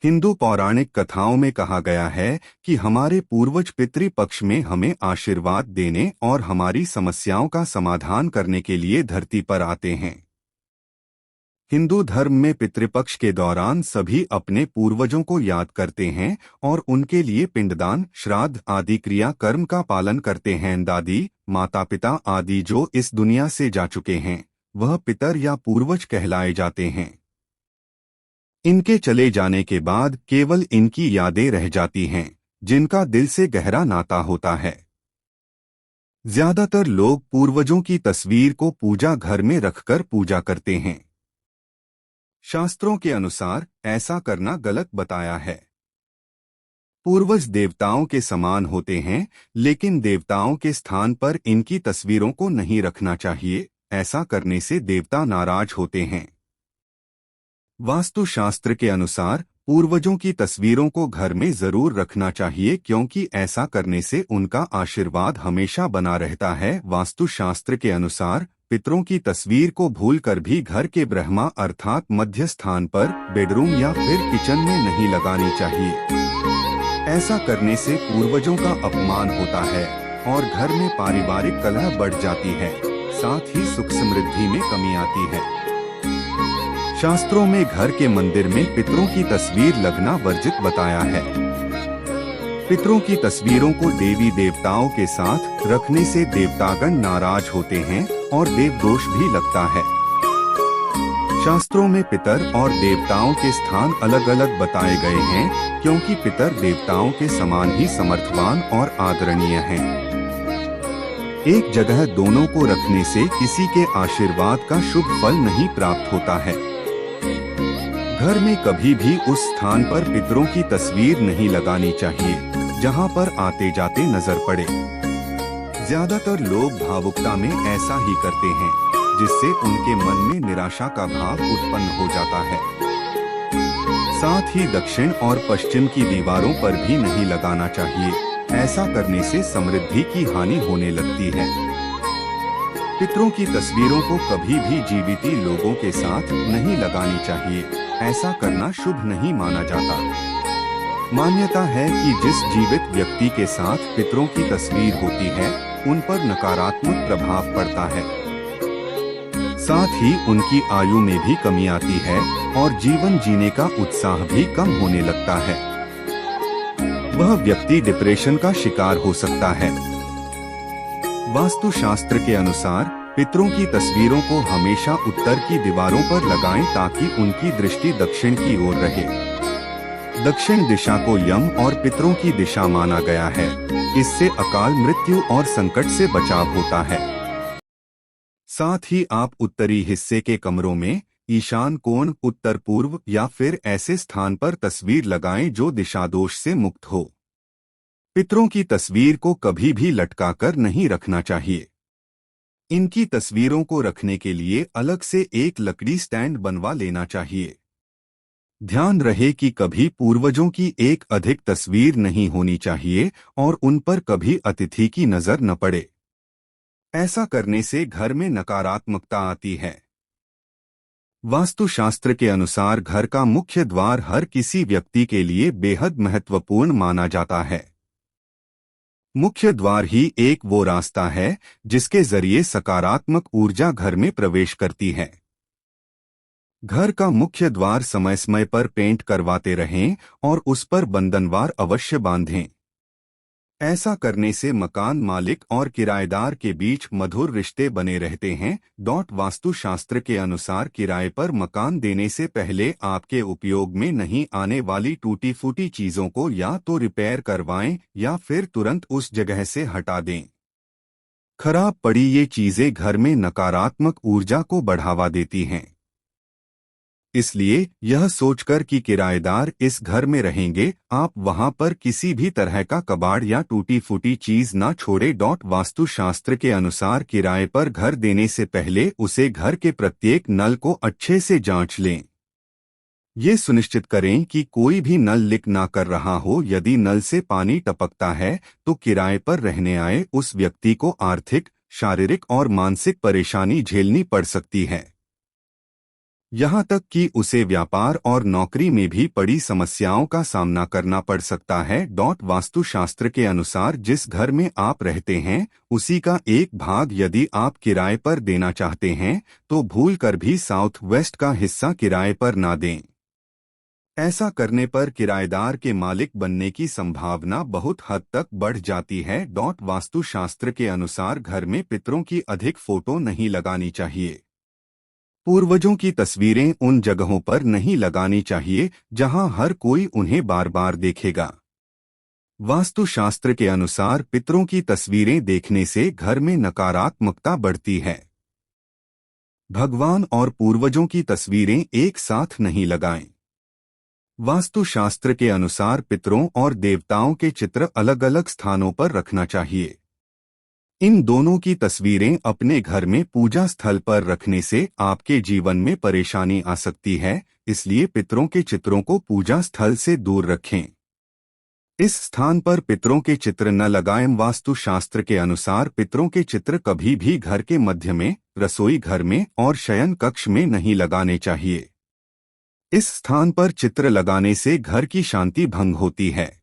हिंदू पौराणिक कथाओं में कहा गया है कि हमारे पूर्वज पितृपक्ष में हमें आशीर्वाद देने और हमारी समस्याओं का समाधान करने के लिए धरती पर आते हैं। हिंदू धर्म में पितृपक्ष के दौरान सभी अपने पूर्वजों को याद करते हैं और उनके लिए पिंडदान, श्राद्ध आदि क्रिया कर्म का पालन करते हैं। दादी, माता पिता आदि जो इस दुनिया से जा चुके हैं, वह पितर या पूर्वज कहलाए जाते हैं। इनके चले जाने के बाद केवल इनकी यादें रह जाती हैं, जिनका दिल से गहरा नाता होता है। ज्यादातर लोग पूर्वजों की तस्वीर को पूजा घर में रखकर पूजा करते हैं। शास्त्रों के अनुसार ऐसा करना गलत बताया है। पूर्वज देवताओं के समान होते हैं, लेकिन देवताओं के स्थान पर इनकी तस्वीरों को नहीं रखना चाहिए। ऐसा करने से देवता नाराज होते हैं। वास्तुशास्त्र के अनुसार पूर्वजों की तस्वीरों को घर में जरूर रखना चाहिए, क्योंकि ऐसा करने से उनका आशीर्वाद हमेशा बना रहता है। वास्तुशास्त्र के अनुसार पितरों की तस्वीर को भूलकर भी घर के ब्रह्मा अर्थात मध्य स्थान पर, बेडरूम या फिर किचन में नहीं लगानी चाहिए। ऐसा करने से पूर्वजों का अपमान होता है और घर में पारिवारिक कलह बढ़ जाती है, साथ ही सुख समृद्धि में कमी आती है। शास्त्रों में घर के मंदिर में पितरों की तस्वीर लगना वर्जित बताया है। पितरों की तस्वीरों को देवी देवताओं के साथ रखने से देवतागण नाराज होते हैं और देवदोष भी लगता है। शास्त्रों में पितर और देवताओं के स्थान अलग अलग बताए गए हैं, क्योंकि पितर देवताओं के समान ही समर्थवान और आदरणीय हैं। एक जगह दोनों को रखने से किसी के आशीर्वाद का शुभ फल नहीं प्राप्त होता है। घर में कभी भी उस स्थान पर पितरों की तस्वीर नहीं लगानी चाहिए, जहां पर आते जाते नजर पड़े। ज्यादातर लोग भावुकता में ऐसा ही करते हैं, जिससे उनके मन में निराशा का भाव उत्पन्न हो जाता है। साथ ही दक्षिण और पश्चिम की दीवारों पर भी नहीं लगाना चाहिए। ऐसा करने से समृद्धि की हानि होने लगती है। पितरों की तस्वीरों को कभी भी जीवित लोगों के साथ नहीं लगानी चाहिए। ऐसा करना शुभ नहीं माना जाता। मान्यता है कि जिस जीवित व्यक्ति के साथ पितरों की तस्वीर होती है, उन पर नकारात्मक प्रभाव पड़ता है। साथ ही उनकी आयु में भी कमी आती है और जीवन जीने का उत्साह भी कम होने लगता है। वह व्यक्ति डिप्रेशन का शिकार हो सकता है। वास्तुशास्त्र के अनुसार पितरों की तस्वीरों को हमेशा उत्तर की दीवारों पर लगाएं, ताकि उनकी दृष्टि दक्षिण की ओर रहे। दक्षिण दिशा को यम और पितरों की दिशा माना गया है। इससे अकाल मृत्यु और संकट से बचाव होता है। साथ ही आप उत्तरी हिस्से के कमरों में ईशान कोण, उत्तर पूर्व या फिर ऐसे स्थान पर तस्वीर लगाएं जो दिशादोष से मुक्त हो। पितरों की तस्वीर को कभी भी लटकाकर नहीं रखना चाहिए। इनकी तस्वीरों को रखने के लिए अलग से एक लकड़ी स्टैंड बनवा लेना चाहिए। ध्यान रहे कि कभी पूर्वजों की एक अधिक तस्वीर नहीं होनी चाहिए और उन पर कभी अतिथि की नजर न पड़े। ऐसा करने से घर में नकारात्मकता आती है। वास्तुशास्त्र के अनुसार घर का मुख्य द्वार हर किसी व्यक्ति के लिए बेहद महत्वपूर्ण माना जाता है। मुख्य द्वार ही एक वो रास्ता है जिसके जरिए सकारात्मक ऊर्जा घर में प्रवेश करती है। घर का मुख्य द्वार समय समय पर पेंट करवाते रहें और उस पर बंधनवार अवश्य बांधें। ऐसा करने से मकान मालिक और किराएदार के बीच मधुर रिश्ते बने रहते हैं। वास्तुशास्त्र के अनुसार किराए पर मकान देने से पहले आपके उपयोग में नहीं आने वाली टूटी फूटी चीजों को या तो रिपेयर करवाएं या फिर तुरंत उस जगह से हटा दें। खराब पड़ी ये चीजें घर में नकारात्मक ऊर्जा को बढ़ावा देती हैं। इसलिए यह सोचकर कि किराएदार इस घर में रहेंगे, आप वहां पर किसी भी तरह का कबाड़ या टूटी फूटी चीज न छोड़े। वास्तुशास्त्र के अनुसार किराए पर घर देने से पहले उसे घर के प्रत्येक नल को अच्छे से जांच लें। ये सुनिश्चित करें कि कोई भी नल लीक ना कर रहा हो। यदि नल से पानी टपकता है तो किराए पर रहने आए उस व्यक्ति को आर्थिक, शारीरिक और मानसिक परेशानी झेलनी पड़ सकती है। यहाँ तक कि उसे व्यापार और नौकरी में भी बड़ी समस्याओं का सामना करना पड़ सकता है। वास्तुशास्त्र के अनुसार जिस घर में आप रहते हैं उसी का एक भाग यदि आप किराए पर देना चाहते हैं तो भूल कर भी साउथ वेस्ट का हिस्सा किराए पर ना दें। ऐसा करने पर किराएदार के मालिक बनने की संभावना बहुत हद तक बढ़ जाती है। वास्तुशास्त्र के अनुसार घर में पितरों की अधिक फोटो नहीं लगानी चाहिए। पूर्वजों की तस्वीरें उन जगहों पर नहीं लगानी चाहिए जहां हर कोई उन्हें बार बार देखेगा। वास्तुशास्त्र के अनुसार पितरों की तस्वीरें देखने से घर में नकारात्मकता बढ़ती है। भगवान और पूर्वजों की तस्वीरें एक साथ नहीं लगाएं। वास्तुशास्त्र के अनुसार पितरों और देवताओं के चित्र अलग अलग स्थानों पर रखना चाहिए। इन दोनों की तस्वीरें अपने घर में पूजा स्थल पर रखने से आपके जीवन में परेशानी आ सकती है, इसलिए पितरों के चित्रों को पूजा स्थल से दूर रखें। इस स्थान पर पितरों के चित्र न लगाएं। वास्तुशास्त्र के अनुसार पितरों के चित्र कभी भी घर के मध्य में, रसोई घर में और शयन कक्ष में नहीं लगाने चाहिए। इस स्थान पर चित्र लगाने से घर की शांति भंग होती है।